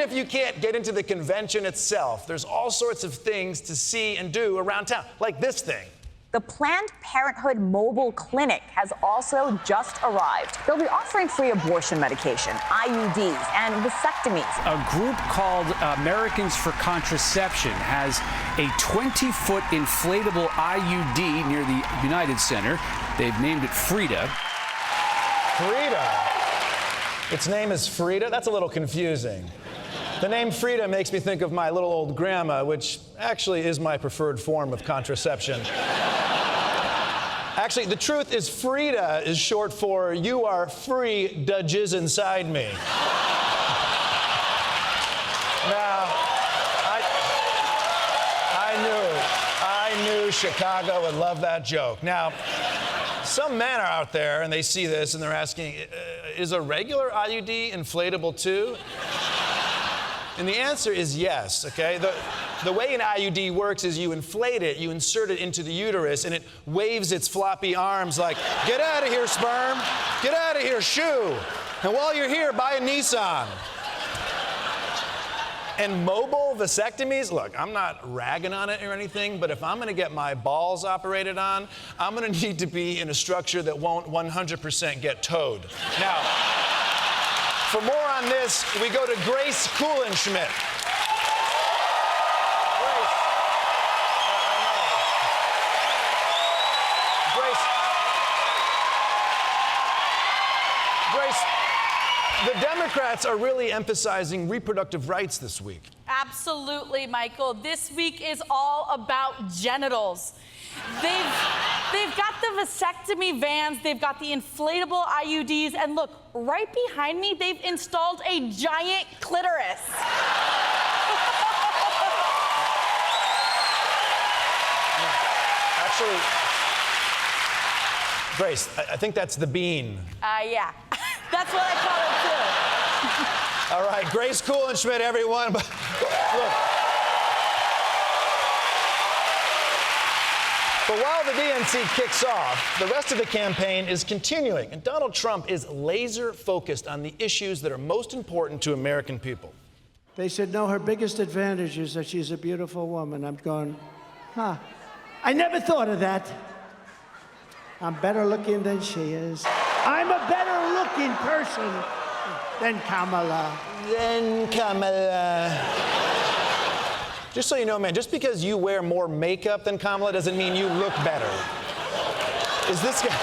if you can't get into the convention itself, there's all sorts of things to see and do around town, like this thing. The Planned Parenthood mobile clinic has also just arrived. They'll be offering free abortion medication, IUDs, and vasectomies. A group called Americans for Contraception has a 20-foot inflatable IUD near the United Center. They've named it Frida. Frida? Its name is Frida? That's a little confusing. The name Frida makes me think of my little old grandma, which actually is my preferred form of contraception. Actually, the truth is Frida is short for you are free to jizz inside me. Now, I knew Chicago would love that joke. Now, some men are out there and they see this and they're asking, is a regular IUD inflatable too? And the answer is yes, okay? The way an IUD works is you inflate it, you insert it into the uterus, and it waves its floppy arms like, get out of here, sperm. Get out of here, shoo. And while you're here, buy a Nissan. And mobile vasectomies, look, I'm not ragging on it or anything, but if I'm gonna get my balls operated on, I'm gonna need to be in a structure that won't 100% get towed. Now, for more on this, we go to Grace Kuhlenschmidt. Grace, the Democrats are really emphasizing reproductive rights this week. Absolutely, Michael. This week is all about genitals. They've got the vasectomy vans, they've got the inflatable IUDs, and look, right behind me, they've installed a giant clitoris. Actually, Grace, I think that's the bean. Yeah. That's what I call it, too. All right, Grace Kuhlenschmidt, everyone. Look. But while the DNC kicks off, the rest of the campaign is continuing, and Donald Trump is laser focused on the issues that are most important to American people. They said, no, her biggest advantage is that she's a beautiful woman. I'm going, huh. I never thought of that. I'm better looking than she is. I'm a better looking person than Kamala. Just so you know, man, just because you wear more makeup than Kamala doesn't mean you look better. Is this guy?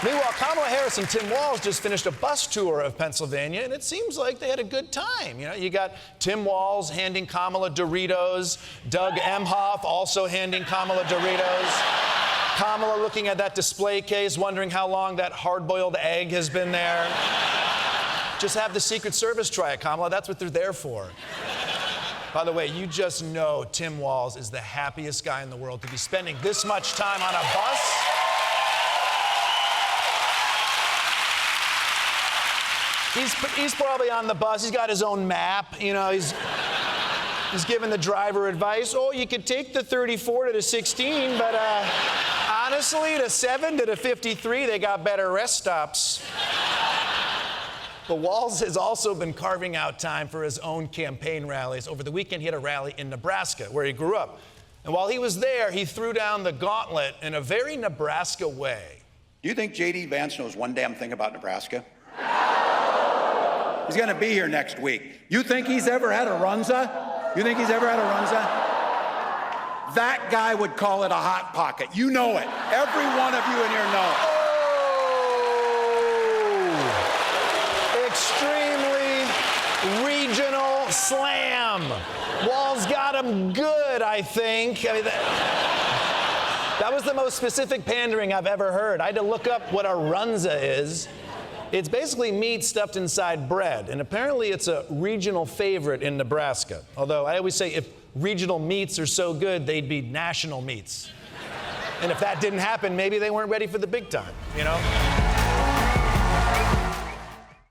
Meanwhile, Kamala Harris and Tim Walz just finished a bus tour of Pennsylvania, and it seems like they had a good time. You know, you got Tim Walz handing Kamala Doritos, Doug Emhoff also handing Kamala Doritos, Kamala looking at that display case, wondering how long that hard-boiled egg has been there. Just have the Secret Service try it, Kamala. That's what they're there for. By the way, you just know Tim Walz is the happiest guy in the world to be spending this much time on a bus. He's probably on the bus. He's got his own map. You know, he's giving the driver advice. Oh, you could take the 34 to the 16, but honestly, the 7 to the 53, they got better rest stops. But Walz has also been carving out time for his own campaign rallies. Over the weekend, he had a rally in Nebraska, where he grew up. And while he was there, he threw down the gauntlet in a very Nebraska way. Do you think J.D. Vance knows one damn thing about Nebraska? He's going to be here next week. You think he's ever had a runza? You think he's ever had a runza? That guy would call it a hot pocket. You know it. Every one of you in here know it. Extremely regional slam. Walz got him good, I think. I mean, that was the most specific pandering I've ever heard. I had to look up what a runza is. It's basically meat stuffed inside bread, and apparently it's a regional favorite in Nebraska. Although I always say if regional meats are so good, they'd be national meats. And if that didn't happen, maybe they weren't ready for the big time, you know?